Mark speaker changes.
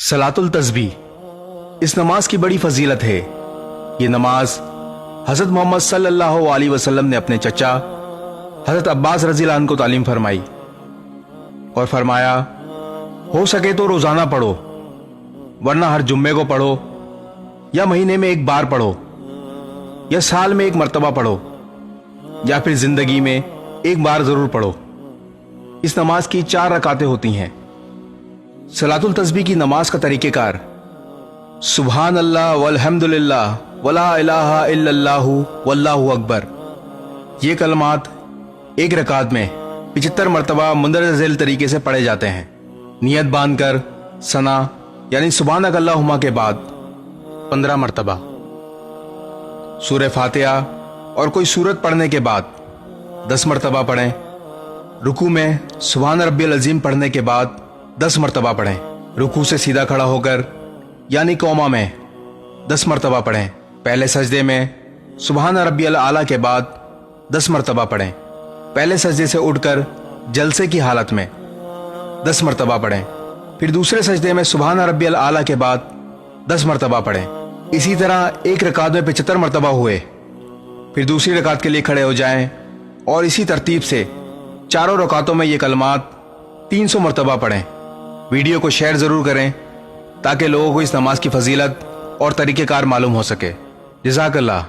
Speaker 1: सलातुल तस्बीह, इस नमाज की बड़ी फजीलत है। ये नमाज हज़रत मोहम्मद सल्लल्लाहु अलैहि वसल्लम ने अपने चचा हज़रत अब्बास रज़ी अल्लाह अन्हु को तालीम फरमाई और फरमाया, हो सके तो रोज़ाना पढ़ो, वरना हर जुम्मे को पढ़ो, या महीने में एक बार पढ़ो, या साल में एक मर्तबा पढ़ो, या फिर जिंदगी में एक बार जरूर पढ़ो। इस नमाज की 4 रकातें होती हैं। सलातुल तस्बीह की नमाज का तरीक़ेकार: सुबहान अल्लाह वल्हम्दुलिल्लाह वला इलाहा इल्लल्लाहु वल्लाहु अकबर। ये कलमात एक रकात में 75 मरतबा मुंदरज झैल तरीके से पढ़े जाते हैं। नियत बांधकर सना यानी सुबहानक अल्लाहुम्मा के बाद 15 मरतबा, सूरह फातिहा और कोई सूरत पढ़ने के बाद 10 मरतबा पढ़ें। रुकू में सुबहान रब्बियल अज़ीम पढ़ने के बाद 10 मरतबा पढ़ें। रुकू से सीधा खड़ा होकर यानी कौमा में 10 मरतबा पढ़ें। पहले सजदे में सुबहान रब्बियल आला के बाद 10 मरतबा पढ़ें। पहले सजदे से उठकर जलसे की हालत में 10 मरतबा पढ़ें। फिर दूसरे सजदे में सुबहान रब्बियल आला के बाद 10 मरतबा पढ़ें। इसी तरह एक रकात में 75 मरतबा हुए। फिर दूसरी रकात के लिए खड़े हो जाएं और इसी तरतीब से चारों रकातों में ये कलमात 300 मरतबा पढ़ें। वीडियो को शेयर ज़रूर करें ताकि लोगों को इस नमाज की फजीलत और तरीक़ेकार मालूम हो सके। जज़ाकल्लाह।